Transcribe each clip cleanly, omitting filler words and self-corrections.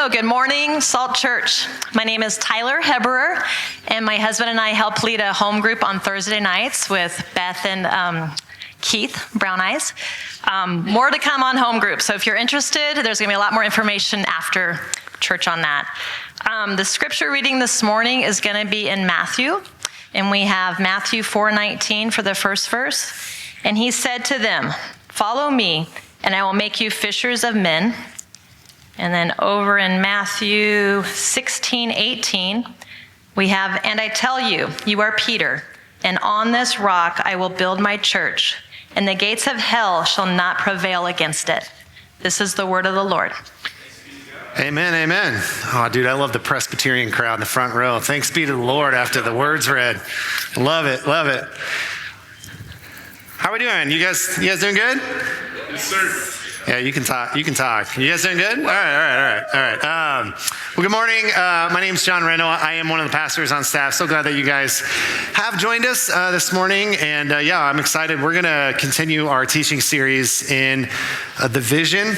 So good morning, Salt Church. My name is Tyler Heberer, and my husband and I help lead a home group on Thursday nights with Beth and Keith, Brown Eyes. More to come on home group, so if you're interested, there's going to be a lot more information after church on that. The scripture reading this morning is going to be in Matthew, and we have Matthew 4:19 for the first verse. And he said to them, "Follow me, and I will make you fishers of men." And then over in Matthew 16:18, we have, "And I tell you, you are Peter, and on this rock I will build my church, and the gates of hell shall not prevail against it." This is the word of the Lord. Amen, amen. Oh, dude, I love the Presbyterian crowd in the front row. Thanks be to the Lord after the words read. Love it, love it. How are we doing? You guys doing good? Yes, sir. Yeah, you can talk. You guys doing good? All right. Well, good morning. My name's Jonathan Randall. I am one of the pastors on staff. So glad that you guys have joined us this morning. And I'm excited. We're going to continue our teaching series in the vision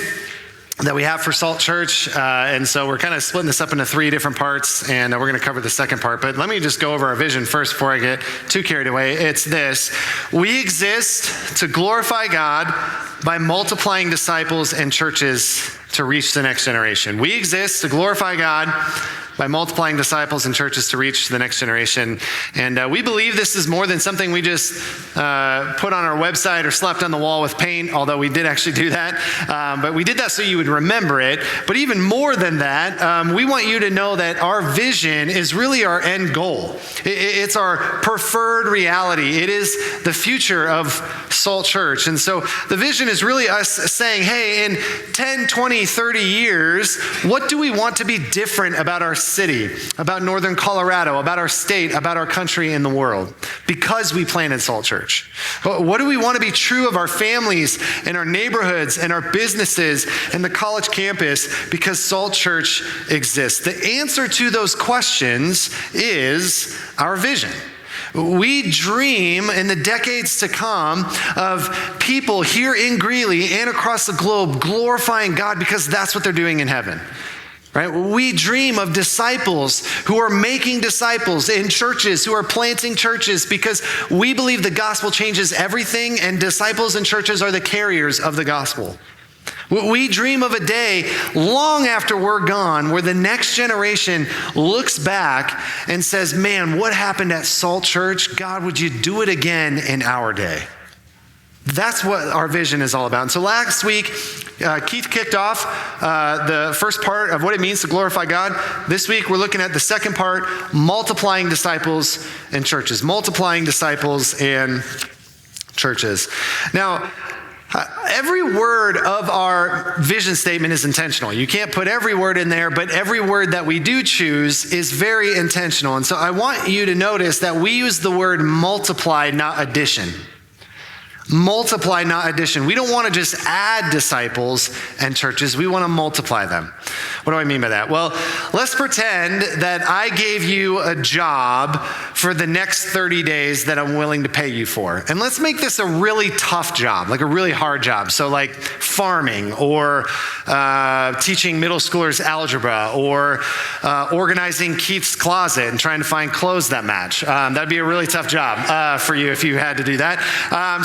that we have for Salt Church. And so we're kind of splitting this up into 3 different parts, and we're going to cover the second part. But let me just go over our vision first before I get too carried away. It's this: we exist to glorify God by multiplying disciples and churches to reach the next generation. We exist to glorify God by multiplying disciples and churches to reach the next generation. And we believe this is more than something we just put on our website or slapped on the wall with paint, although we did actually do that. But we did that so you would remember it. But even more than that, we want you to know that our vision is really our end goal. It's our preferred reality. It is the future of Salt Church. And so the vision is really us saying, hey, in 10, 20, 30 years, what do we want to be different about our city, about Northern Colorado, about our state, about our country and the world, because we planted Salt Church? What do we want to be true of our families and our neighborhoods and our businesses and the college campus because Salt Church exists? The answer to those questions is our vision. We dream in the decades to come of people here in Greeley and across the globe glorifying God because that's what they're doing in heaven. Right? We dream of disciples who are making disciples in churches, who are planting churches, because we believe the gospel changes everything, and disciples and churches are the carriers of the gospel. We dream of a day long after we're gone where the next generation looks back and says, man, what happened at Salt Church? God, would you do it again in our day? That's what our vision is all about. And so last week, Keith kicked off the first part of what it means to glorify God. This week, we're looking at the second part, multiplying disciples and churches. Multiplying disciples and churches. Now, every word of our vision statement is intentional. You can't put every word in there, but every word that we do choose is very intentional. And so I want you to notice that we use the word multiply, not addition. Multiply, not addition. We don't want to just add disciples and churches. We want to multiply them. What do I mean by that? Well, let's pretend that I gave you a job for the next 30 days that I'm willing to pay you for. And let's make this a really tough job, like a really hard job. So like farming or teaching middle schoolers algebra or organizing Keith's closet and trying to find clothes that match. That'd be a really tough job for you if you had to do that.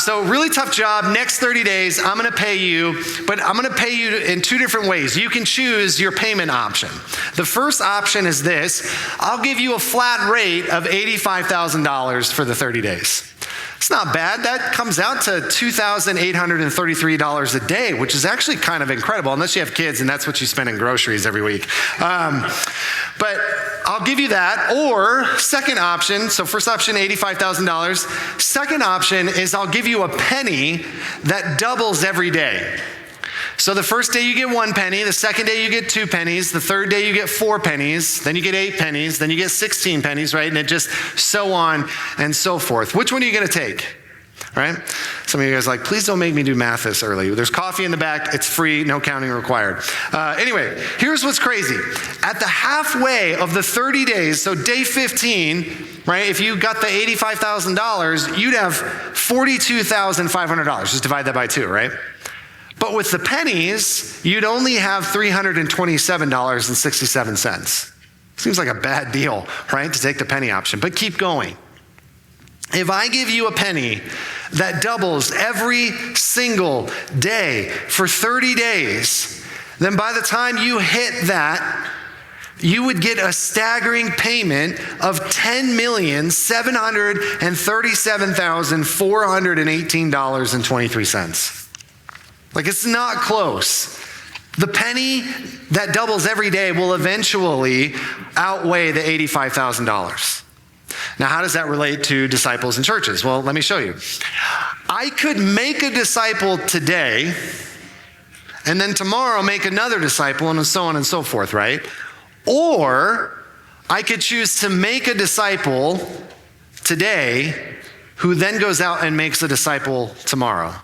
So really tough job. Next 30 days, I'm going to pay you, but I'm going to pay you in 2 different ways. You can choose your payment option. The first option is this: I'll give you a flat rate of $85,000 for the 30 days. It's not bad. That comes out to $2,833 a day, which is actually kind of incredible, unless you have kids and that's what you spend in groceries every week. But I'll give you that. Or second option, so first option, $85,000. Second option is I'll give you a penny that doubles every day. So the first day you get 1 penny, the second day you get 2 pennies, the third day you get 4 pennies, then you get 8 pennies, then you get 16 pennies, right? And it just so on and so forth. Which one are you going to take? Right? Some of you guys are like, please don't make me do math this early. There's coffee in the back. It's free. No counting required. Anyway, here's what's crazy. At the halfway of the 30 days, so day 15, right, if you got the $85,000, you'd have $42,500. Just divide that by 2, right? But with the pennies, you'd only have $327.67. Seems like a bad deal, right, to take the penny option, but keep going. If I give you a penny that doubles every single day for 30 days, then by the time you hit that, you would get a staggering payment of $10,737,418.23. Like, it's not close. The penny that doubles every day will eventually outweigh the $85,000. Now, how does that relate to disciples and churches? Well, let me show you. I could make a disciple today, and then tomorrow make another disciple, and so on and so forth, right? Or I could choose to make a disciple today who then goes out and makes a disciple tomorrow.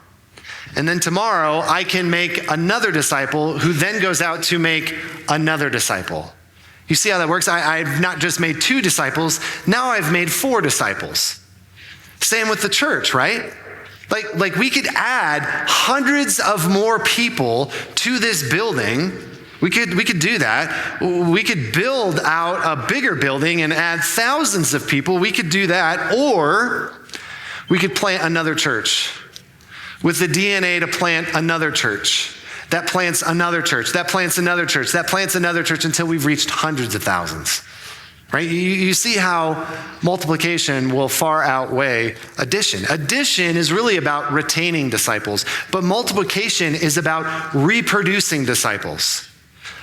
And then tomorrow I can make another disciple who then goes out to make another disciple. You see how that works? I've not just made 2 disciples, now I've made 4 disciples. Same with the church, right? Like we could add hundreds of more people to this building. We could do that. We could build out a bigger building and add thousands of people. We could do that. Or we could plant another church with the DNA to plant another church. That plants another church. That plants another church. That plants another church until we've reached hundreds of thousands. Right? You see how multiplication will far outweigh addition. Addition is really about retaining disciples, but multiplication is about reproducing disciples.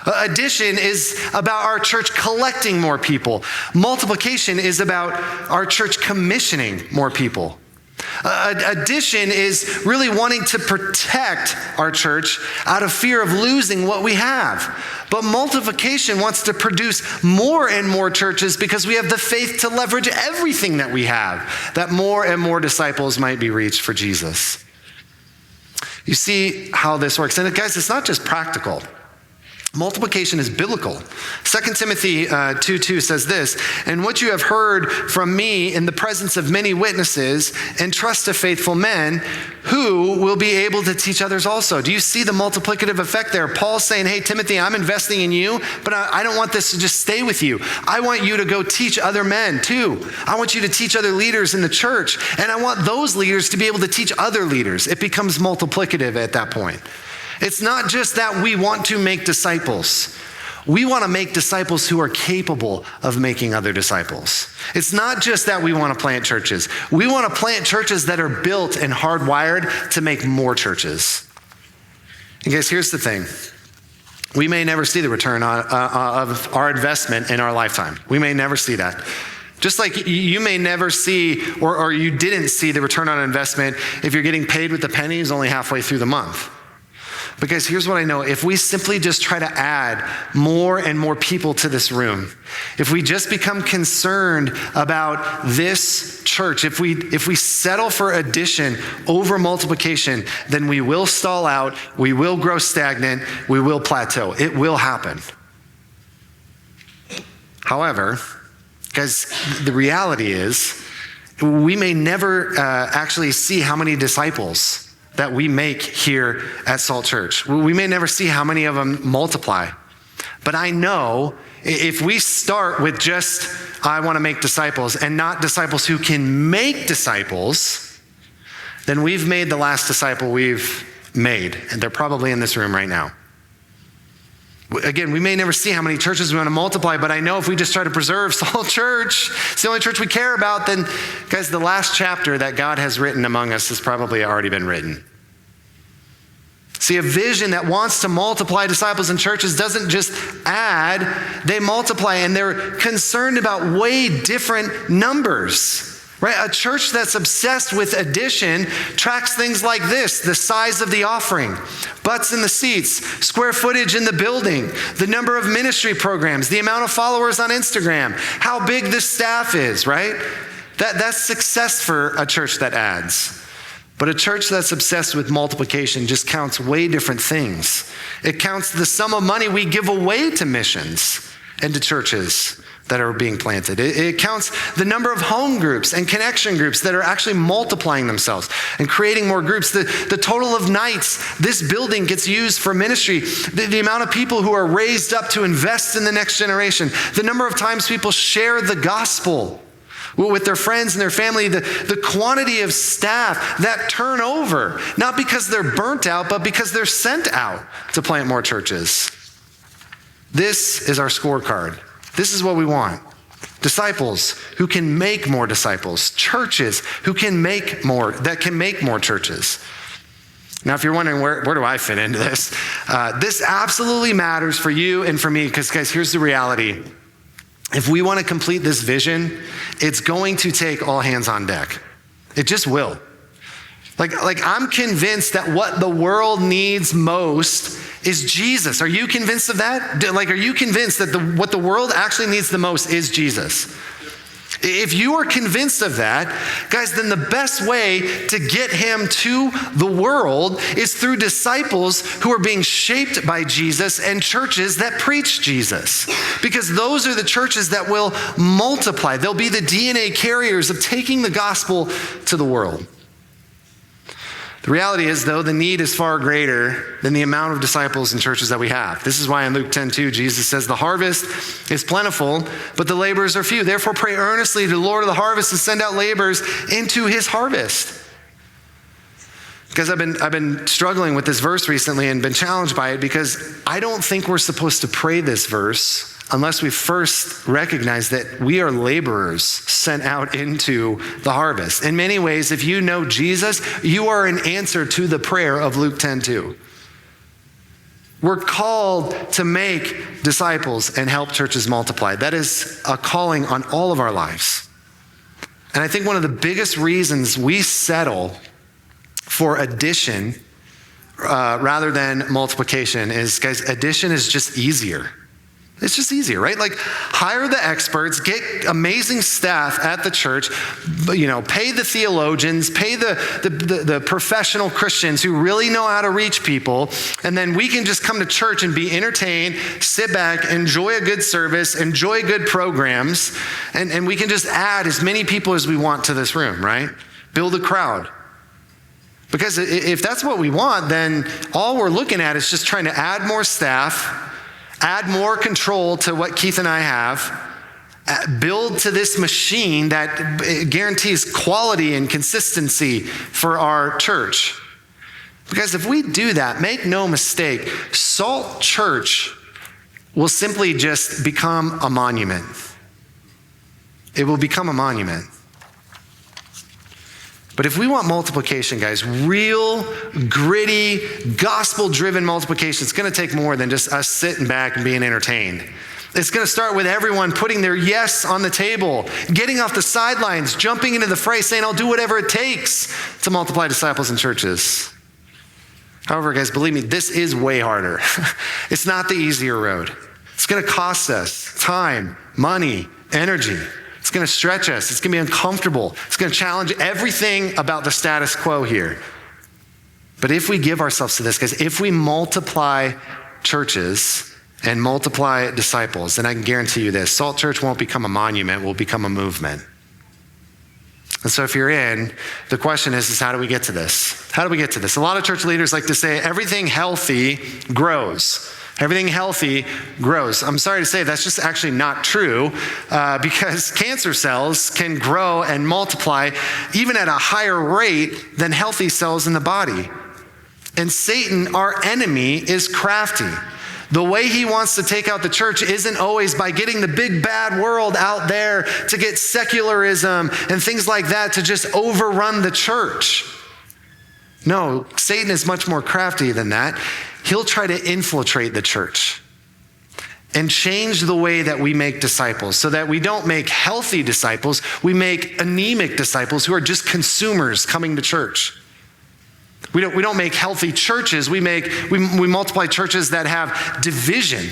Addition is about our church collecting more people. Multiplication is about our church commissioning more people. Addition is really wanting to protect our church out of fear of losing what we have. But multiplication wants to produce more and more churches because we have the faith to leverage everything that we have, that more and more disciples might be reached for Jesus. You see how this works. And guys, it's not just practical. Multiplication is biblical. 2 Timothy 2:2 says this, "And what you have heard from me in the presence of many witnesses, entrust to faithful men who will be able to teach others also." Do you see the multiplicative effect there? Paul's saying, hey, Timothy, I'm investing in you, but I don't want this to just stay with you. I want you to go teach other men too. I want you to teach other leaders in the church, and I want those leaders to be able to teach other leaders. It becomes multiplicative at that point. It's not just that we want to make disciples. We want to make disciples who are capable of making other disciples. It's not just that we want to plant churches. We want to plant churches that are built and hardwired to make more churches. And guys, here's the thing. We may never see the return of our investment in our lifetime. We may never see that. Just like you may never see, or you didn't see the return on investment if you're getting paid with the pennies only halfway through the month. But guys, here's what I know. If we simply just try to add more and more people to this room, if we just become concerned about this church, if we settle for addition over multiplication, then we will stall out, we will grow stagnant, we will plateau. It will happen. However, guys, the reality is we may never actually see how many disciples that we make here at Salt Church. We may never see how many of them multiply. But I know if we start with just, I want to make disciples, and not disciples who can make disciples, then we've made the last disciple we've made. And they're probably in this room right now. Again, we may never see how many churches we want to multiply, but I know if we just try to preserve Salt Church, it's the only church we care about, then, guys, the last chapter that God has written among us has probably already been written. See, a vision that wants to multiply disciples and churches doesn't just add, they multiply, and they're concerned about way different numbers. Right? A church that's obsessed with addition tracks things like this: the size of the offering, butts in the seats, square footage in the building, the number of ministry programs, the amount of followers on Instagram, how big the staff is, right? That's success for a church that adds. But a church that's obsessed with multiplication just counts way different things. It counts the sum of money we give away to missions. into churches that are being planted. It counts the number of home groups and connection groups that are actually multiplying themselves and creating more groups. The total of nights this building gets used for ministry, the amount of people who are raised up to invest in the next generation, the number of times people share the gospel with their friends and their family, the quantity of staff that turn over, not because they're burnt out, but because they're sent out to plant more churches. This is our scorecard. This is what we want. Disciples who can make more disciples. Churches who can make more, that can make more churches. Now, if you're wondering where do I fit into this? This absolutely matters for you and for me, because guys, here's the reality. If we want to complete this vision, it's going to take all hands on deck. It just will. Like I'm convinced that what the world needs most is Jesus. Are you convinced of that? Are you convinced that what the world actually needs the most is Jesus? If you are convinced of that, guys, then the best way to get him to the world is through disciples who are being shaped by Jesus and churches that preach Jesus. Because those are the churches that will multiply. They'll be the DNA carriers of taking the gospel to the world. The reality is, though, the need is far greater than the amount of disciples and churches that we have. This is why in Luke 10:2, Jesus says, the harvest is plentiful, but the laborers are few. Therefore, pray earnestly to the Lord of the harvest to send out laborers into his harvest. Because I've been struggling with this verse recently and been challenged by it, because I don't think we're supposed to pray this verse unless we first recognize that we are laborers sent out into the harvest. In many ways, if you know Jesus, you are an answer to the prayer of Luke 10:2. We're called to make disciples and help churches multiply. That is a calling on all of our lives. And I think one of the biggest reasons we settle for addition rather than multiplication is, guys, addition is just easier. It's just easier, right? Like, hire the experts, get amazing staff at the church, pay the theologians, pay the professional Christians who really know how to reach people, and then we can just come to church and be entertained, sit back, enjoy a good service, enjoy good programs, and we can just add as many people as we want to this room, right? Build a crowd. Because if that's what we want, then all we're looking at is just trying to add more staff, add more control to what Keith and I have, build to this machine that guarantees quality and consistency for our church. Because if we do that, make no mistake, Salt Church will simply just become a monument. It will become a monument. But if we want multiplication, guys, real, gritty, gospel-driven multiplication, it's going to take more than just us sitting back and being entertained. It's going to start with everyone putting their yes on the table, getting off the sidelines, jumping into the fray, saying, I'll do whatever it takes to multiply disciples and churches. However, guys, believe me, this is way harder. It's not the easier road. It's going to cost us time, money, energy. It's going to stretch us. It's going to be uncomfortable. It's going to challenge everything about the status quo here. But if we give ourselves to this, guys, if we multiply churches and multiply disciples, then I can guarantee you this, Salt Church won't become a monument, will become a movement. And so if you're in, the question is how do we get to this? How do we get to this? A lot of church leaders like to say everything healthy grows. Everything healthy grows. I'm sorry to say that's just actually not true because cancer cells can grow and multiply even at a higher rate than healthy cells in the body. And Satan, our enemy, is crafty. The way he wants to take out the church isn't always by getting the big bad world out there to get secularism and things like that to just overrun the church. No, Satan is much more crafty than that. He'll try to infiltrate the church and change the way that we make disciples so that we don't make healthy disciples, we make anemic disciples who are just consumers coming to church. We don't make healthy churches, we multiply churches that have division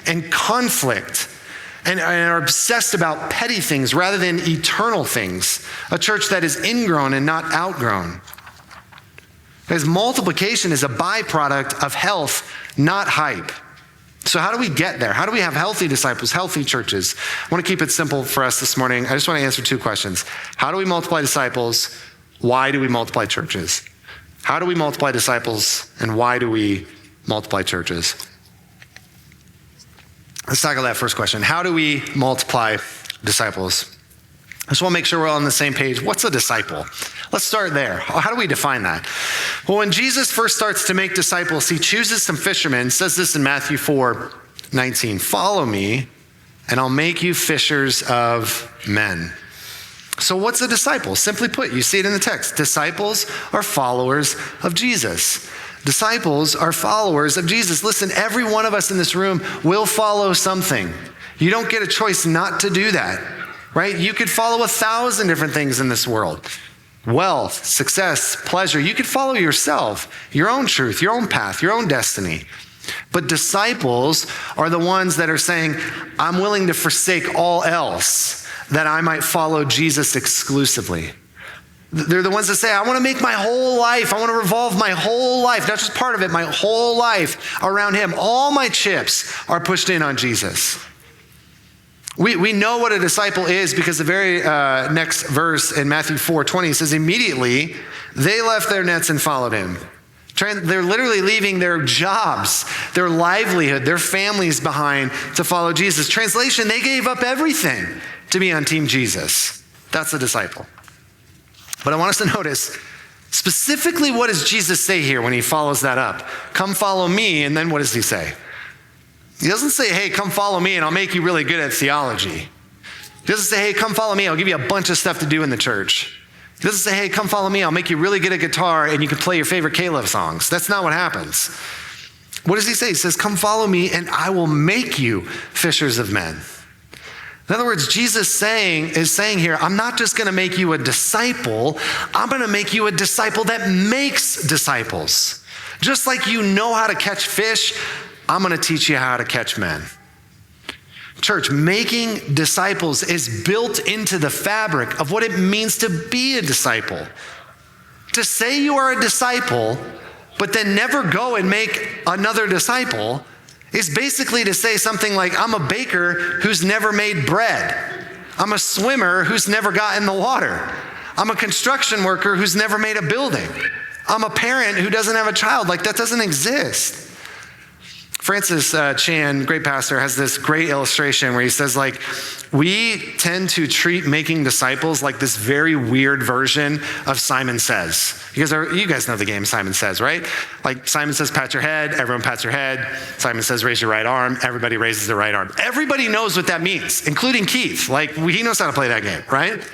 and conflict and are obsessed about petty things rather than eternal things. A church that is ingrown and not outgrown. Because multiplication is a byproduct of health, not hype. So how do we get there? How do we have healthy disciples, healthy churches? I want to keep it simple for us this morning. I just want to answer two questions. How do we multiply disciples? Why do we multiply churches? How do we multiply disciples, and why do we multiply churches? Let's tackle that first question. How do we multiply disciples? I just want to make sure we're all on the same page. What's a disciple? Let's start there. How do we define that? Well, when Jesus first starts to make disciples, he chooses some fishermen. It says this in Matthew 4:19. Follow me, and I'll make you fishers of men. So what's a disciple? Simply put, you see it in the text. Disciples are followers of Jesus. Disciples are followers of Jesus. Listen, every one of us in this room will follow something. You don't get a choice not to do that, right? You could follow 1,000 different things in this world. Wealth, success, pleasure. You could follow yourself, your own truth, your own path, your own destiny. But disciples are the ones that are saying, I'm willing to forsake all else that I might follow Jesus exclusively. They're the ones that say, I want to make my whole life, I want to revolve my whole life, not just part of it, my whole life around him. All my chips are pushed in on Jesus. We know what a disciple is because the very next verse in Matthew 4:20 says, immediately they left their nets and followed him. They're literally leaving their jobs, their livelihood, their families behind to follow Jesus. Translation, they gave up everything to be on Team Jesus. That's a disciple. But I want us to notice specifically, what does Jesus say here when he follows that up? Come follow me, and then what does he say? He doesn't say, hey, come follow me and I'll make you really good at theology. He doesn't say, hey, come follow me, I'll give you a bunch of stuff to do in the church. He doesn't say, hey, come follow me, I'll make you really good at guitar and you can play your favorite Caleb songs. That's not what happens. What does he say? He says, come follow me and I will make you fishers of men. In other words, Jesus is saying here, I'm not just going to make you a disciple, I'm going to make you a disciple that makes disciples. Just like you know how to catch fish, I'm going to teach you how to catch men. Church, making disciples is built into the fabric of what it means to be a disciple. To say you are a disciple, but then never go and make another disciple is basically to say something like, I'm a baker who's never made bread. I'm a swimmer who's never got in the water. I'm a construction worker who's never made a building. I'm a parent who doesn't have a child. Like, that doesn't exist. Francis Chan, great pastor, has this great illustration where he says, like, we tend to treat making disciples like this very weird version of Simon Says. You guys know the game Simon Says, right? Like, Simon Says, pat your head, everyone pats your head. Simon Says, raise your right arm, everybody raises their right arm. Everybody knows what that means, including Keith. Like, he knows how to play that game, right?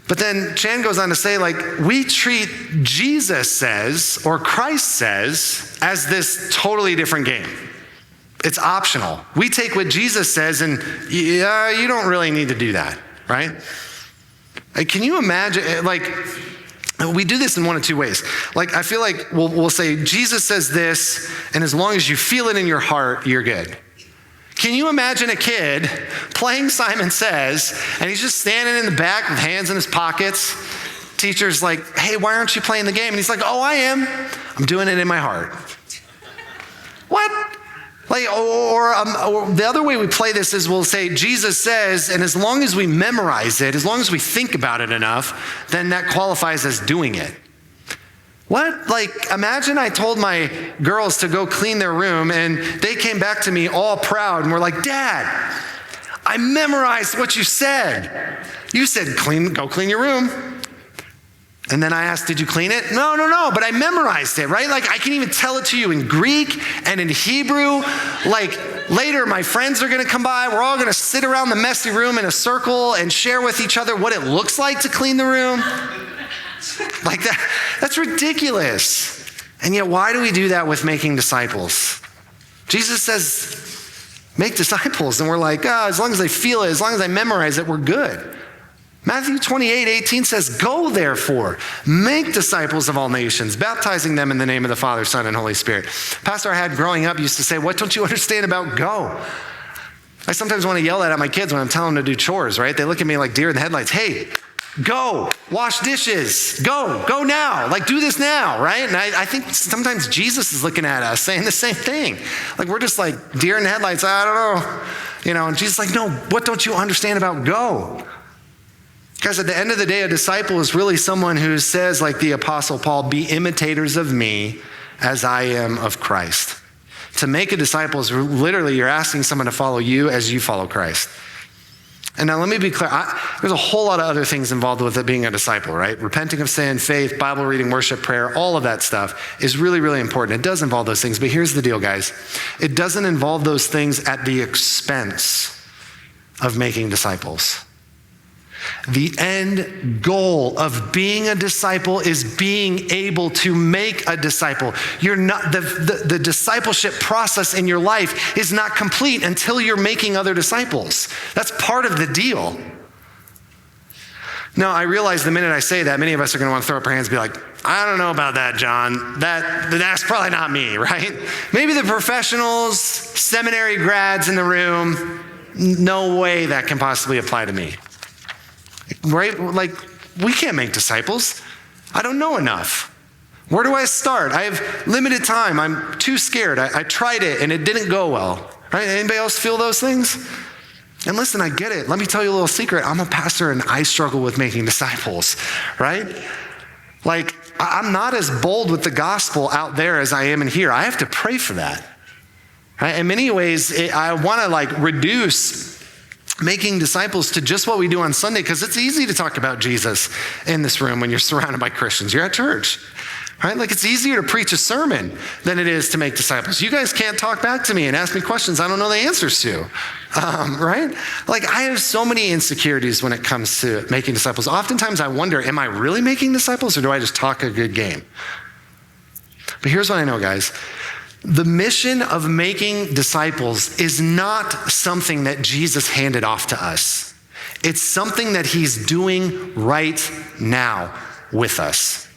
But then Chan goes on to say, like, we treat Jesus Says or Christ Says as this totally different game. It's optional. We take what Jesus says and, yeah, you don't really need to do that, right? Like, can you imagine, like, we do this in one of two ways. Like, I feel like we'll say, Jesus says this, and as long as you feel it in your heart, you're good. Can you imagine a kid playing Simon Says, and he's just standing in the back with hands in his pockets? Teacher's like, hey, why aren't you playing the game? And he's like, oh, I am. I'm doing it in my heart. What? Like, or the other way we play this is we'll say, Jesus says, and as long as we memorize it, as long as we think about it enough, then that qualifies as doing it. What? Like, imagine I told my girls to go clean their room and they came back to me all proud and were like, Dad, I memorized what you said. You said, go clean your room. And then I asked, did you clean it? No, but I memorized it, right? Like, I can even tell it to you in Greek and in Hebrew. Like, later my friends are gonna come by. We're all gonna sit around the messy room in a circle and share with each other what it looks like to clean the room. Like, that's ridiculous. And yet, why do we do that with making disciples? Jesus says, make disciples. And we're like, as long as I feel it, as long as I memorize it, we're good. Matthew 28:18 says, go therefore, make disciples of all nations, baptizing them in the name of the Father, Son, and Holy Spirit. Pastor I had growing up used to say, what don't you understand about go? I sometimes want to yell at my kids when I'm telling them to do chores, right? They look at me like deer in the headlights. Hey, Go, wash dishes, go now, like do this now, right? And I think sometimes Jesus is looking at us saying the same thing. Like we're just like deer in the headlights, I don't know, and Jesus is like, no, what don't you understand about go? Guys, at the end of the day, a disciple is really someone who says, like the Apostle Paul, be imitators of me as I am of Christ. To make a disciple is literally you're asking someone to follow you as you follow Christ. And now let me be clear, there's a whole lot of other things involved with it being a disciple, right? Repenting of sin, faith, Bible reading, worship, prayer, all of that stuff is really, really important. It does involve those things, but here's the deal, guys. It doesn't involve those things at the expense of making disciples. The end goal of being a disciple is being able to make a disciple. You're not the discipleship process in your life is not complete until you're making other disciples. That's part of the deal. Now, I realize the minute I say that, many of us are going to want to throw up our hands and be like, I don't know about that, John. That's probably not me, right? Maybe the professionals, seminary grads in the room, no way that can possibly apply to me. Right? Like, we can't make disciples. I don't know enough. Where do I start? I have limited time. I'm too scared. I tried it and it didn't go well. Right? Anybody else feel those things? And listen, I get it. Let me tell you a little secret. I'm a pastor and I struggle with making disciples, right? Like, I'm not as bold with the gospel out there as I am in here. I have to pray for that. Right? In many ways, I want to reduce making disciples to just what we do on Sunday, because it's easy to talk about Jesus in this room when you're surrounded by Christians. You're at church, right? Like it's easier to preach a sermon than it is to make disciples. You guys can't talk back to me and ask me questions I don't know the answers to, right? Like I have so many insecurities when it comes to making disciples. Oftentimes I wonder, am I really making disciples or do I just talk a good game? But here's what I know, guys. The mission of making disciples is not something that Jesus handed off to us. It's something that he's doing right now with us.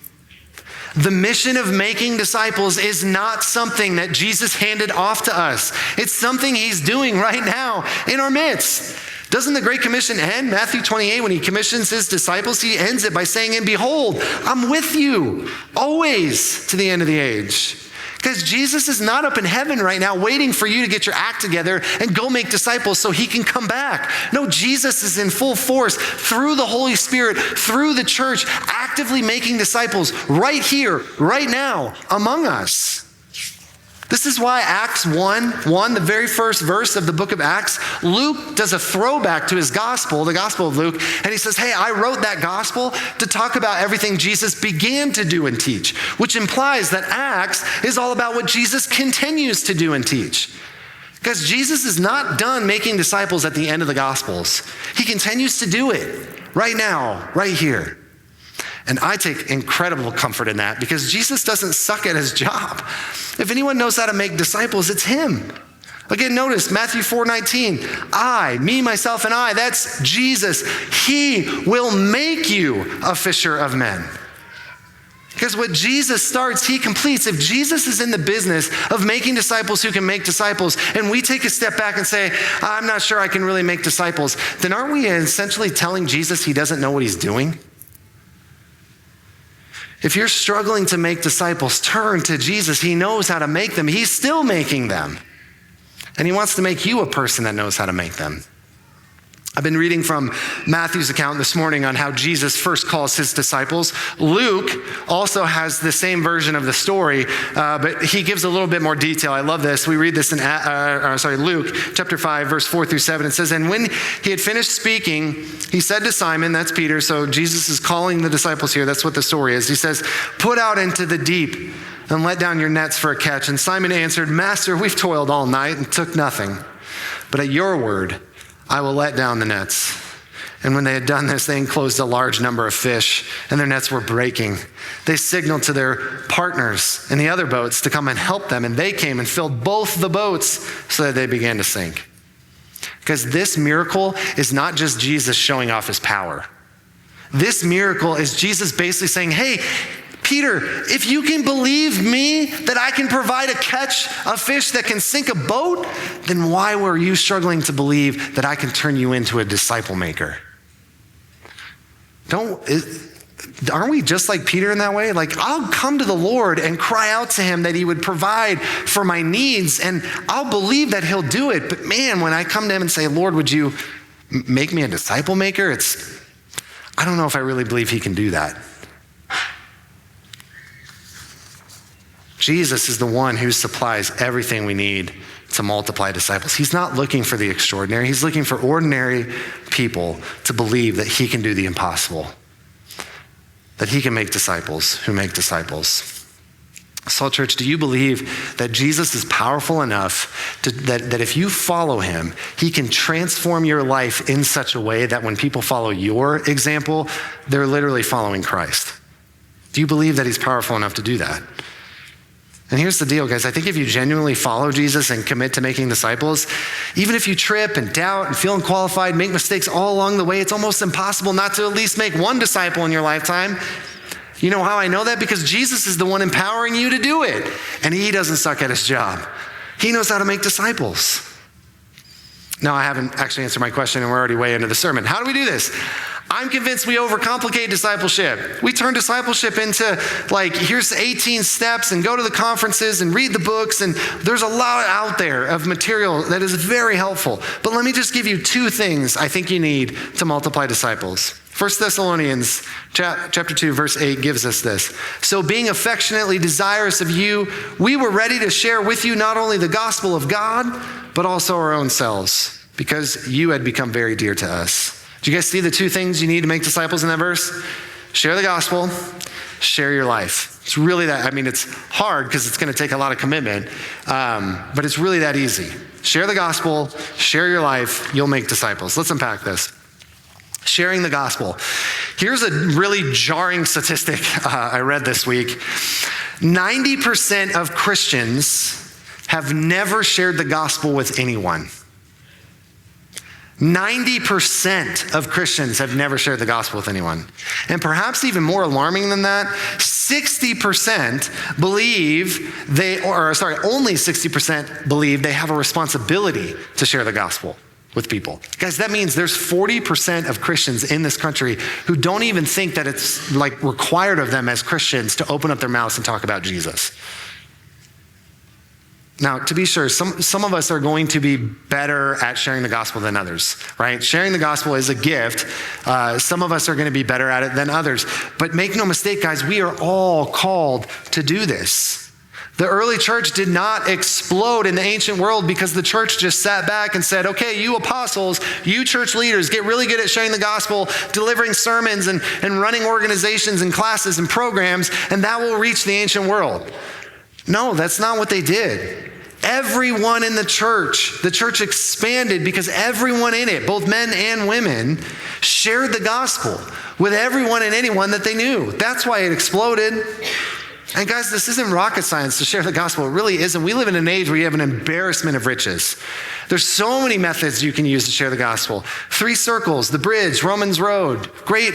The mission of making disciples is not something that Jesus handed off to us. It's something he's doing right now in our midst. Doesn't the Great Commission end? Matthew 28, when he commissions his disciples, he ends it by saying, and behold, I'm with you always to the end of the age. Because Jesus is not up in heaven right now waiting for you to get your act together and go make disciples so he can come back. No, Jesus is in full force through the Holy Spirit, through the church, actively making disciples right here, right now, among us. This is why Acts 1, the very first verse of the book of Acts, Luke does a throwback to his gospel, the gospel of Luke, and he says, hey, I wrote that gospel to talk about everything Jesus began to do and teach, which implies that Acts is all about what Jesus continues to do and teach. Because Jesus is not done making disciples at the end of the Gospels. He continues to do it right now, right here. And I take incredible comfort in that because Jesus doesn't suck at his job. If anyone knows how to make disciples, it's him. Again, notice Matthew 4:19. I, me, myself, and I, that's Jesus. He will make you a fisher of men. Because what Jesus starts, he completes. If Jesus is in the business of making disciples who can make disciples, and we take a step back and say, I'm not sure I can really make disciples, then aren't we essentially telling Jesus he doesn't know what he's doing? If you're struggling to make disciples, turn to Jesus. He knows how to make them. He's still making them. And he wants to make you a person that knows how to make them. I've been reading from Matthew's account this morning on how Jesus first calls his disciples. Luke also has the same version of the story, but he gives a little bit more detail. I love this. We read this in Luke chapter 5, verse 4 through 7. It says, and when he had finished speaking, he said to Simon, that's Peter, so Jesus is calling the disciples here. That's what the story is. He says, put out into the deep and let down your nets for a catch. And Simon answered, Master, we've toiled all night and took nothing. But at your word, I will let down the nets. And when they had done this, they enclosed a large number of fish, and their nets were breaking. They signaled to their partners in the other boats to come and help them, and they came and filled both the boats so that they began to sink. Because this miracle is not just Jesus showing off his power. This miracle is Jesus basically saying, hey, Peter, if you can believe me that I can provide a catch of fish that can sink a boat, then why were you struggling to believe that I can turn you into a disciple maker? Aren't we just like Peter in that way? Like, I'll come to the Lord and cry out to him that he would provide for my needs, and I'll believe that he'll do it. But man, when I come to him and say, Lord, would you make me a disciple maker? I don't know if I really believe he can do that. Jesus is the one who supplies everything we need to multiply disciples. He's not looking for the extraordinary. He's looking for ordinary people to believe that he can do the impossible, that he can make disciples who make disciples. Salt Church, do you believe that Jesus is powerful enough that if you follow him, he can transform your life in such a way that when people follow your example, they're literally following Christ? Do you believe that he's powerful enough to do that? And here's the deal, guys. I think if you genuinely follow Jesus and commit to making disciples, even if you trip and doubt and feel unqualified, make mistakes all along the way, it's almost impossible not to at least make one disciple in your lifetime. You know how I know that? Because Jesus is the one empowering you to do it. And he doesn't suck at his job. He knows how to make disciples. Now, I haven't actually answered my question, and we're already way into the sermon. How do we do this? I'm convinced we overcomplicate discipleship. We turn discipleship into here's 18 steps and go to the conferences and read the books. And there's a lot out there of material that is very helpful. But let me just give you two things I think you need to multiply disciples. 1 Thessalonians chapter 2, verse 8 gives us this. So being affectionately desirous of you, we were ready to share with you not only the gospel of God, but also our own selves, because you had become very dear to us. Do you guys see the two things you need to make disciples in that verse? Share the gospel, share your life. It's really that, it's hard because it's going to take a lot of commitment, but it's really that easy. Share the gospel, share your life, you'll make disciples. Let's unpack this. Sharing the gospel. Here's a really jarring statistic I read this week. 90% of Christians have never shared the gospel with anyone. 90% of Christians have never shared the gospel with anyone. And perhaps even more alarming than that, 60% believe only 60% believe they have a responsibility to share the gospel with people. Guys, that means there's 40% of Christians in this country who don't even think that it's required of them as Christians to open up their mouths and talk about Jesus. Now, to be sure, some of us are going to be better at sharing the gospel than others, right? Sharing the gospel is a gift. Some of us are going to be better at it than others. But make no mistake, guys, we are all called to do this. The early church did not explode in the ancient world because the church just sat back and said, okay, you apostles, you church leaders, get really good at sharing the gospel, delivering sermons and running organizations and classes and programs, and that will reach the ancient world. No, that's not what they did. Everyone in the church expanded because everyone in it, both men and women, shared the gospel with everyone and anyone that they knew. That's why it exploded. And guys, this isn't rocket science to share the gospel. It really isn't. We live in an age where you have an embarrassment of riches. There's so many methods you can use to share the gospel. 3 circles, the bridge, Romans Road, great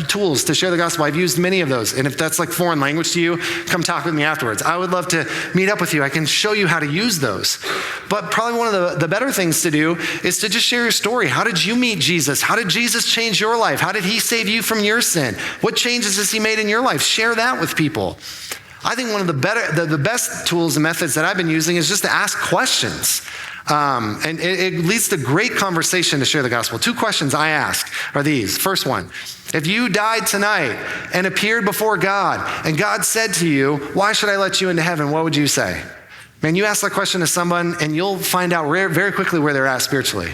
tools to share the gospel. I've used many of those. And if that's foreign language to you, come talk with me afterwards. I would love to meet up with you. I can show you how to use those. But probably one of the better things to do is to just share your story. How did you meet Jesus? How did Jesus change your life? How did he save you from your sin? What changes has he made in your life? Share that with people. I think one of the best tools and methods that I've been using is just to ask questions. And it leads to great conversation to share the gospel. 2 questions I ask are these. First one, if you died tonight and appeared before God and God said to you, why should I let you into heaven? What would you say? Man, you ask that question to someone and you'll find out very quickly where they're at spiritually.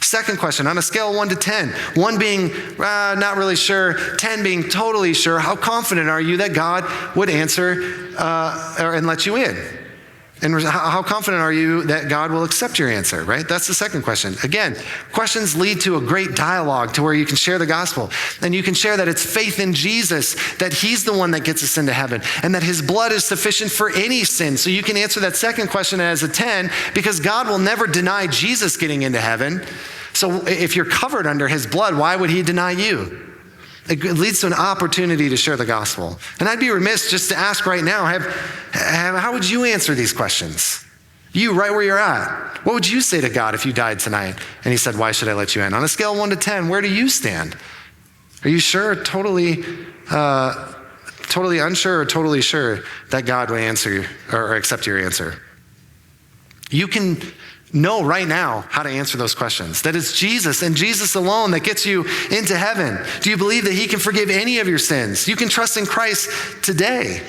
Second question, on a scale of 1 to 10, 1 being not really sure, 10 being totally sure, how confident are you that God would answer and let you in? And how confident are you that God will accept your answer, right? That's the second question. Again, questions lead to a great dialogue to where you can share the gospel. And you can share that it's faith in Jesus, that he's the one that gets us into heaven, and that his blood is sufficient for any sin. So you can answer that second question as a 10 because God will never deny Jesus getting into heaven. So if you're covered under his blood, why would he deny you? It leads to an opportunity to share the gospel. And I'd be remiss just to ask right now, how would you answer these questions? You, right where you're at. What would you say to God if you died tonight and he said, why should I let you in? On a scale of 1 to 10, where do you stand? Are you sure, totally unsure, or totally sure that God will answer or accept your answer? You can know right now how to answer those questions. That it's Jesus and Jesus alone that gets you into heaven. Do you believe that he can forgive any of your sins? You can trust in Christ today.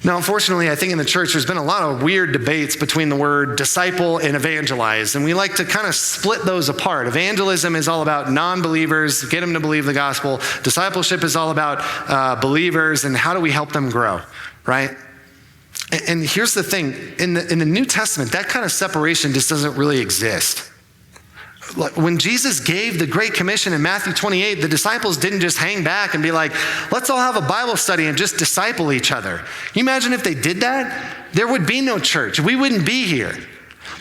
Now, unfortunately, I think in the church, there's been a lot of weird debates between the word disciple and evangelize, and we like to kind of split those apart. Evangelism is all about non-believers, get them to believe the gospel. Discipleship is all about believers, and how do we help them grow, right? And here's the thing, in the New Testament, that kind of separation just doesn't really exist. When Jesus gave the Great Commission in Matthew 28, the disciples didn't just hang back and be like, let's all have a Bible study and just disciple each other. Can you imagine if they did that? There would be no church. We wouldn't be here.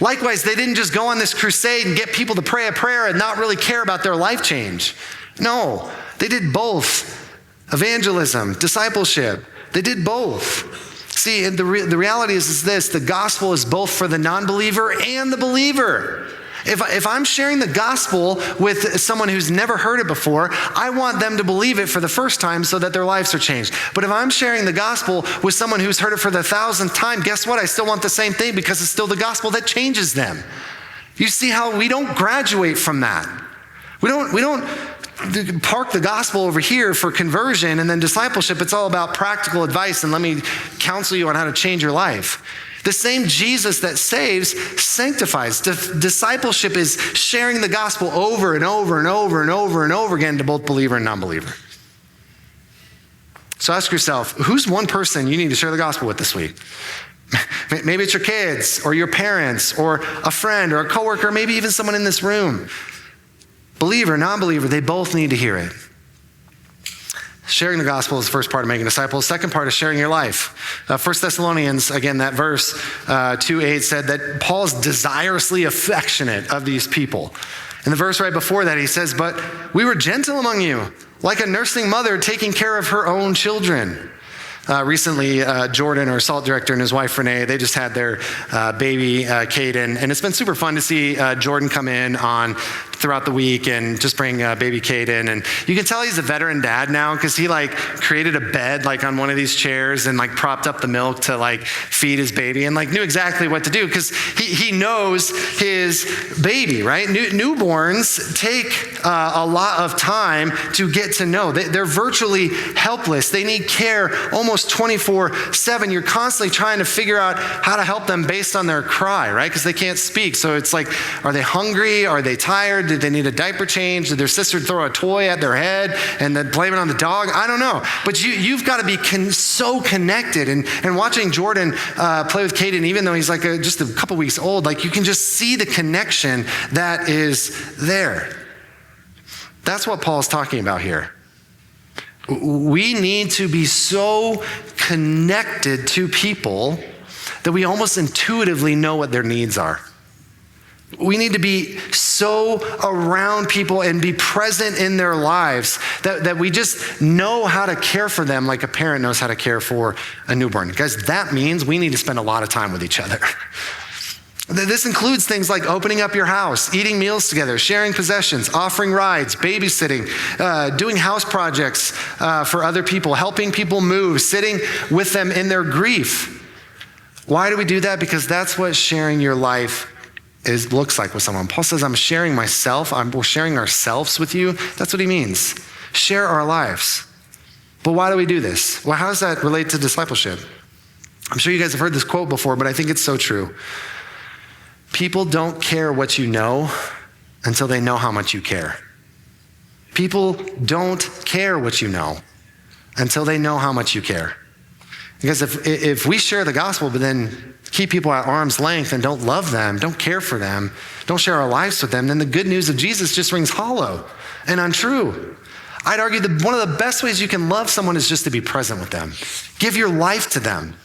Likewise, they didn't just go on this crusade and get people to pray a prayer and not really care about their life change. No, they did both. Evangelism, discipleship, they did both. See, the reality is this, the gospel is both for the non-believer and the believer. If I'm sharing the gospel with someone who's never heard it before, I want them to believe it for the first time so that their lives are changed. But if I'm sharing the gospel with someone who's heard it for the 1,000th time, guess what? I still want the same thing because it's still the gospel that changes them. You see how we don't graduate from that. We don't park the gospel over here for conversion, and then discipleship, it's all about practical advice and let me counsel you on how to change your life. The same Jesus that saves sanctifies. Discipleship is sharing the gospel over and over and over and over and over again to both believer and non-believer. So ask yourself, who's one person you need to share the gospel with this week? Maybe it's your kids or your parents or a friend or a coworker, maybe even someone in this room. Believer, non-believer, they both need to hear it. Sharing the gospel is the first part of making disciples. Second part is sharing your life. 1 Thessalonians, again, that verse 2:8 said that Paul's desirously affectionate of these people. In the verse right before that, he says, but we were gentle among you, like a nursing mother taking care of her own children. Recently, Jordan, our SALT director, and his wife, Renee, they just had their baby, Caden. And it's been super fun to see Jordan come in throughout the week and just bring baby Caden. And you can tell he's a veteran dad now because he created a bed on one of these chairs and propped up the milk to feed his baby and knew exactly what to do because he knows his baby, right? Newborns take a lot of time to get to know. They're virtually helpless. They need care almost 24/7. You're constantly trying to figure out how to help them based on their cry, right? Because they can't speak. So it's are they hungry? Are they tired? Did they need a diaper change? Did their sister throw a toy at their head and then blame it on the dog? I don't know. But you've got to be so connected. And watching Jordan play with Caden, even though he's just a couple weeks old, you can just see the connection that is there. That's what Paul's talking about here. We need to be so connected to people that we almost intuitively know what their needs are. We need to be so around people and be present in their lives that we just know how to care for them like a parent knows how to care for a newborn. Guys, that means we need to spend a lot of time with each other. This includes things like opening up your house, eating meals together, sharing possessions, offering rides, babysitting, doing house projects for other people, helping people move, sitting with them in their grief. Why do we do that? Because that's what sharing your life looks like with someone. Paul says, I'm sharing myself. We're sharing ourselves with you. That's what he means. Share our lives. But why do we do this? Well, how does that relate to discipleship? I'm sure you guys have heard this quote before, but I think it's so true. People don't care what you know until they know how much you care. People don't care what you know until they know how much you care. Because if we share the gospel, but then keep people at arm's length and don't love them, don't care for them, don't share our lives with them, then the good news of Jesus just rings hollow and untrue. I'd argue that one of the best ways you can love someone is just to be present with them. Give your life to them.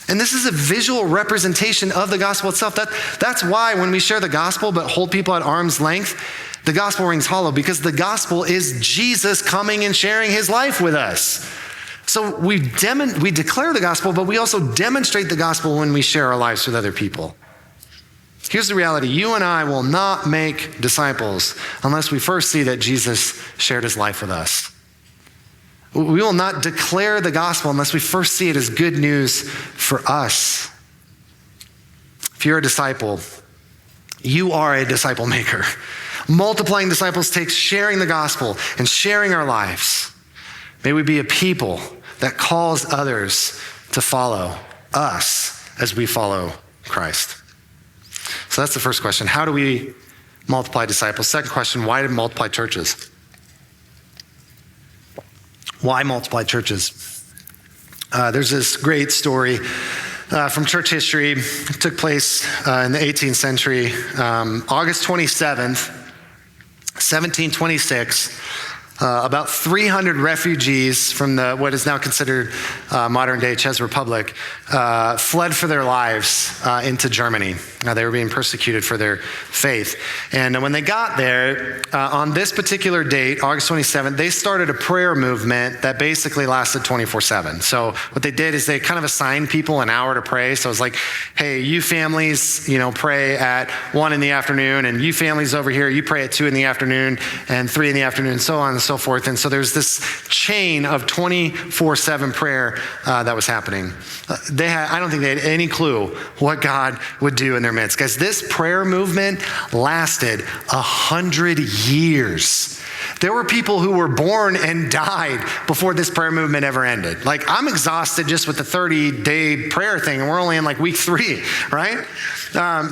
And this is a visual representation of the gospel itself. That's why when we share the gospel but hold people at arm's length, the gospel rings hollow, because the gospel is Jesus coming and sharing his life with us. So we declare the gospel, but we also demonstrate the gospel when we share our lives with other people. Here's the reality. You and I will not make disciples unless we first see that Jesus shared his life with us. We will not declare the gospel unless we first see it as good news for us. If you're a disciple, you are a disciple maker. Multiplying disciples takes sharing the gospel and sharing our lives. May we be a people that calls others to follow us as we follow Christ. So that's the first question. How do we multiply disciples? Second question, why multiply churches? Why multiply churches? There's this great story from church history. It took place in the 18th century. August 27th, 1726, about 300 refugees from what is now considered modern-day Czech Republic fled for their lives into Germany. They were being persecuted for their faith. And when they got there, on this particular date, August 27th, they started a prayer movement that basically lasted 24/7. So what they did is they kind of assigned people an hour to pray. So it was like, hey, you families, pray at 1 in the afternoon, and you families over here, you pray at 2 in the afternoon and 3 in the afternoon, so on and so forth. And so there's this chain of 24/7 prayer that was happening. I don't think they had any clue what God would do in their midst. Guys, this prayer movement lasted 100 years. There were people who were born and died before this prayer movement ever ended. Like, I'm exhausted just with the 30-day prayer thing, and we're only in like week 3, right?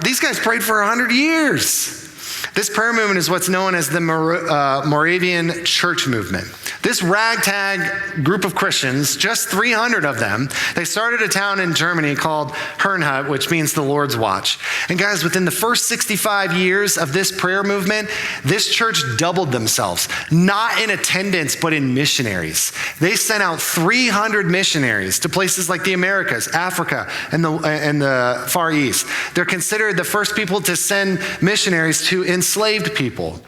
These guys prayed for 100 years. This prayer movement is what's known as the Moravian Church Movement. This ragtag group of Christians, just 300 of them, they started a town in Germany called Herrnhut, which means the Lord's Watch. And guys, within the first 65 years of this prayer movement, this church doubled themselves, not in attendance, but in missionaries. They sent out 300 missionaries to places like the Americas, Africa, and the Far East. They're considered the first people to send missionaries to enslaved people.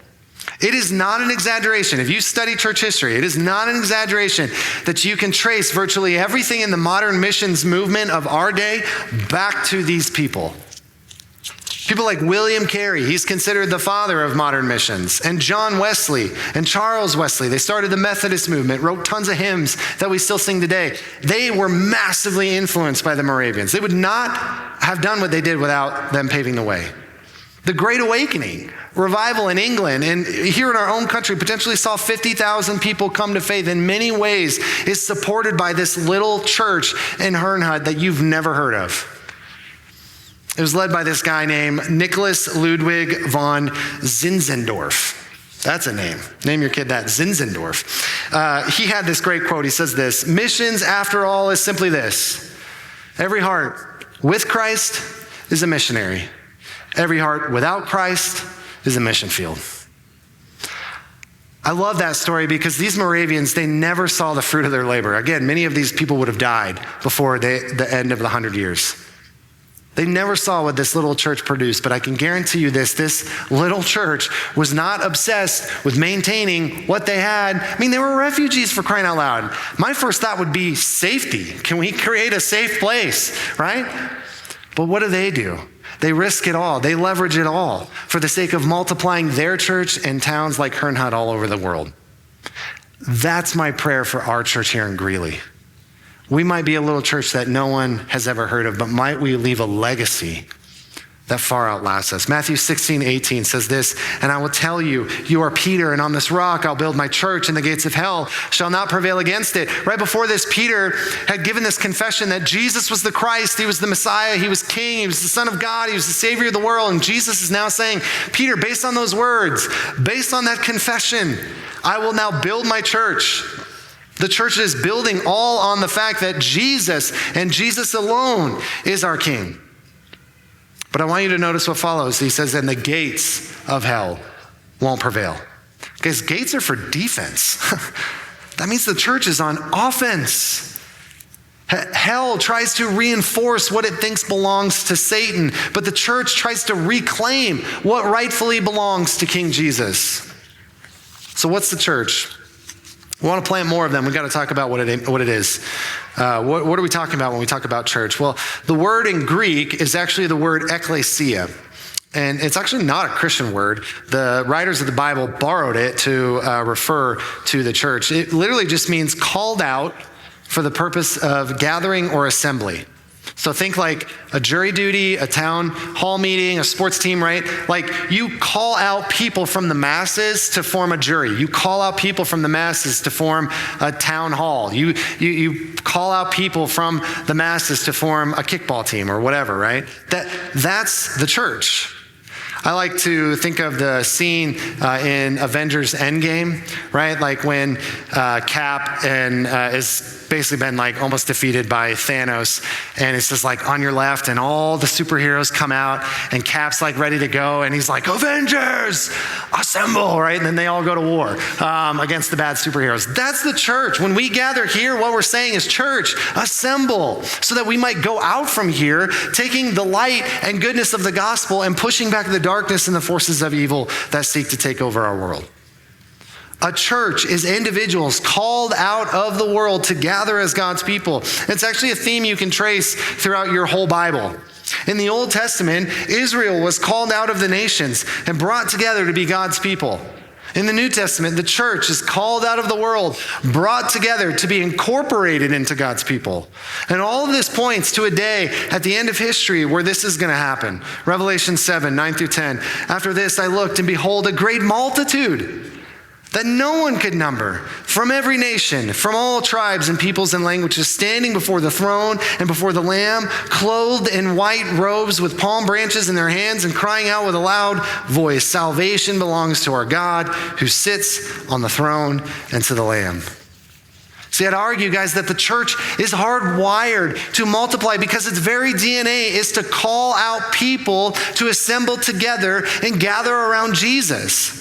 It is not an exaggeration. If you study church history, it is not an exaggeration that you can trace virtually everything in the modern missions movement of our day back to these people. People like William Carey, he's considered the father of modern missions, and John Wesley and Charles Wesley. They started the Methodist movement, wrote tons of hymns that we still sing today. They were massively influenced by the Moravians. They would not have done what they did without them paving the way. The Great Awakening, revival in England and here in our own country potentially saw 50,000 people come to faith. In many ways is supported by this little church in Herrnhut that you've never heard of. It was led by this guy named Nicholas Ludwig von Zinzendorf. That's a name. Name your kid that, Zinzendorf. He had this great quote. He says this: missions, after all, is simply this. Every heart with Christ is a missionary. Every heart without Christ is a mission field. I love that story because these Moravians, they never saw the fruit of their labor. Again, many of these people would have died before the end of the 100 years. They never saw what this little church produced, but I can guarantee you this little church was not obsessed with maintaining what they had. I mean, they were refugees, for crying out loud. My first thought would be safety. Can we create a safe place, right? But what do? They risk it all. They leverage it all for the sake of multiplying their church and towns like Herrnhut all over the world. That's my prayer for our church here in Greeley. We might be a little church that no one has ever heard of, but might we leave a legacy that far outlasts us. Matthew 16:18 says this, and I will tell you, you are Peter, and on this rock I'll build my church, and the gates of hell shall not prevail against it. Right before this, Peter had given this confession that Jesus was the Christ, he was the Messiah, he was King, he was the Son of God, he was the Savior of the world. And Jesus is now saying, Peter, based on those words, based on that confession, I will now build my church. The church is building all on the fact that Jesus and Jesus alone is our King. But I want you to notice what follows. He says, and the gates of hell won't prevail. Because gates are for defense. That means the church is on offense. Hell tries to reinforce what it thinks belongs to Satan, but the church tries to reclaim what rightfully belongs to King Jesus. So what's the church? We want to plant more of them. We've got to talk about what it is. What are we talking about when we talk about church? Well, the word in Greek is actually the word ekklesia. And it's actually not a Christian word. The writers of the Bible borrowed it to refer to the church. It literally just means called out for the purpose of gathering or assembly. So think like a jury duty, a town hall meeting, a sports team, right? Like you call out people from the masses to form a jury. You call out people from the masses to form a town hall. You call out people from the masses to form a kickball team or whatever, right? That's the church. I like to think of the scene in Avengers Endgame, right? Like when Cap is basically been like almost defeated by Thanos, and it's just like on your left, and all the superheroes come out, and Cap's like ready to go, and he's like, Avengers, assemble, right? And then they all go to war against the bad superheroes. That's the church. When we gather here, what we're saying is, church, assemble, so that we might go out from here, taking the light and goodness of the gospel and pushing back the darkness and the forces of evil that seek to take over our world. A church is individuals called out of the world to gather as God's people. It's actually a theme you can trace throughout your whole Bible. In the Old Testament, Israel was called out of the nations and brought together to be God's people. In the New Testament, the church is called out of the world, brought together to be incorporated into God's people. And all of this points to a day at the end of history where this is going to happen. Revelation 7, 9 through 10. After this, I looked, and behold, a great multitude that no one could number, from every nation, from all tribes and peoples and languages, standing before the throne and before the Lamb, clothed in white robes with palm branches in their hands, and crying out with a loud voice, salvation belongs to our God who sits on the throne and to the Lamb. See, I'd argue, guys, that the church is hardwired to multiply because its very DNA is to call out people to assemble together and gather around Jesus.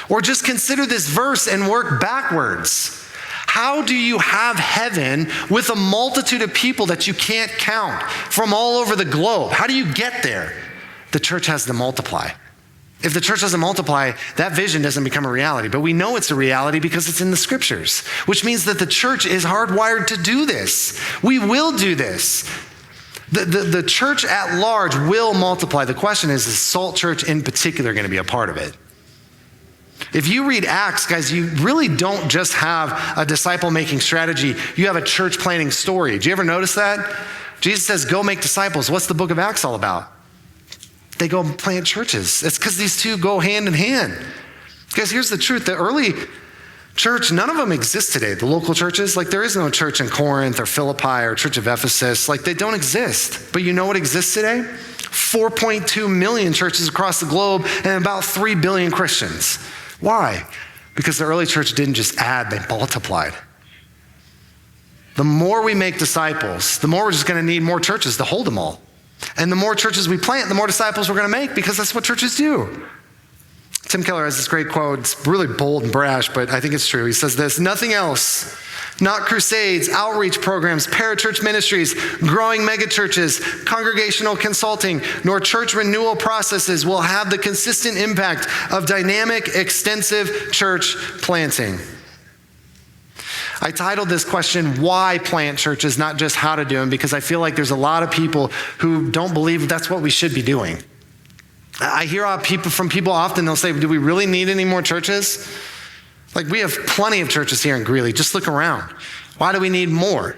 Or just consider this verse and work backwards. How do you have heaven with a multitude of people that you can't count from all over the globe? How do you get there? The church has to multiply. If the church doesn't multiply, that vision doesn't become a reality. But we know it's a reality because it's in the scriptures, which means that the church is hardwired to do this. We will do this. The church at large will multiply. The question is Salt Church in particular going to be a part of it? If you read Acts, guys, you really don't just have a disciple-making strategy. You have a church-planting story. Do you ever notice that? Jesus says, go make disciples. What's the book of Acts all about? They go plant churches. It's because these two go hand in hand. Guys, here's the truth. The early church, none of them exist today. The local churches, like there is no church in Corinth or Philippi or Church of Ephesus. Like they don't exist. But you know what exists today? 4.2 million churches across the globe and about 3 billion Christians. Why? Because the early church didn't just add, they multiplied. The more we make disciples, the more we're just going to need more churches to hold them all. And the more churches we plant, the more disciples we're going to make, because that's what churches do. Tim Keller has this great quote. It's really bold and brash, but I think it's true. He says this: nothing else, not crusades, outreach programs, parachurch ministries, growing megachurches, congregational consulting, nor church renewal processes will have the consistent impact of dynamic, extensive church planting. I titled this question, Why Plant Churches, not just how to do them, because I feel like there's a lot of people who don't believe that's what we should be doing. I hear from people often, they'll say, do we really need any more churches? Like, we have plenty of churches here in Greeley. Just look around. Why do we need more?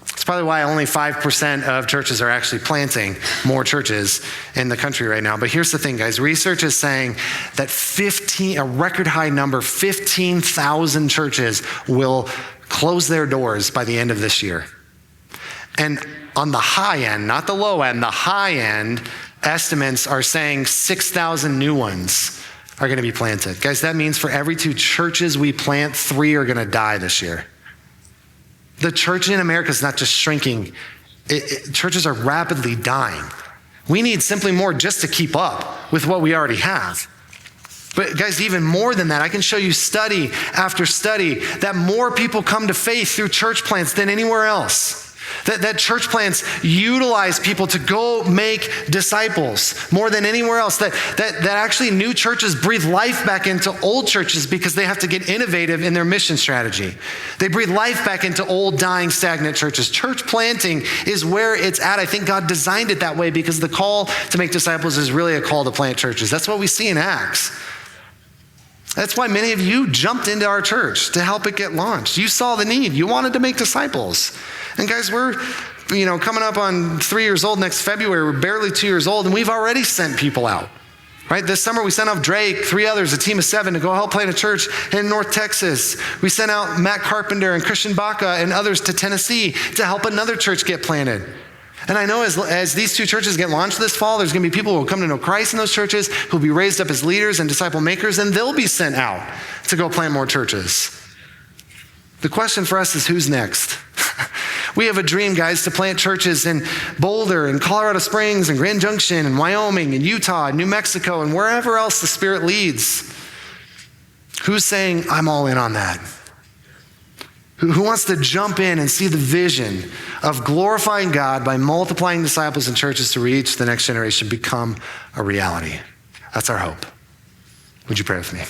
It's probably why only 5% of churches are actually planting more churches in the country right now. But here's the thing, guys. Research is saying that a record high number, 15,000 churches will close their doors by the end of this year. And on the high end, not the low end, the high end estimates are saying 6,000 new ones are going to be planted. Guys, that means for every 2 churches we plant, 3 are going to die this year. The church in America is not just shrinking. Churches are rapidly dying. We need simply more just to keep up with what we already have. But guys, even more than that, I can show you study after study that more people come to faith through church plants than anywhere else. That church plants utilize people to go make disciples more than anywhere else. That actually new churches breathe life back into old churches because they have to get innovative in their mission strategy. They breathe life back into old, dying, stagnant churches. Church planting is where it's at. I think God designed it that way because the call to make disciples is really a call to plant churches. That's what we see in Acts. That's why many of you jumped into our church to help it get launched. You saw the need. You wanted to make disciples. And guys, we're coming up on 3 years old next February. We're barely 2 years old, and we've already sent people out. Right? This summer we sent off Drake, 3 others, a team of 7 to go help plant a church in North Texas. We sent out Matt Carpenter and Christian Baca and others to Tennessee to help another church get planted. And I know as these 2 churches get launched this fall, there's going to be people who will come to know Christ in those churches, who will be raised up as leaders and disciple makers, and they'll be sent out to go plant more churches. The question for us is, who's next? We have a dream, guys, to plant churches in Boulder and Colorado Springs and Grand Junction and Wyoming and Utah and New Mexico and wherever else the Spirit leads. Who's saying, I'm all in on that? Who wants to jump in and see the vision of glorifying God by multiplying disciples and churches to reach the next generation become a reality? That's our hope. Would you pray with me?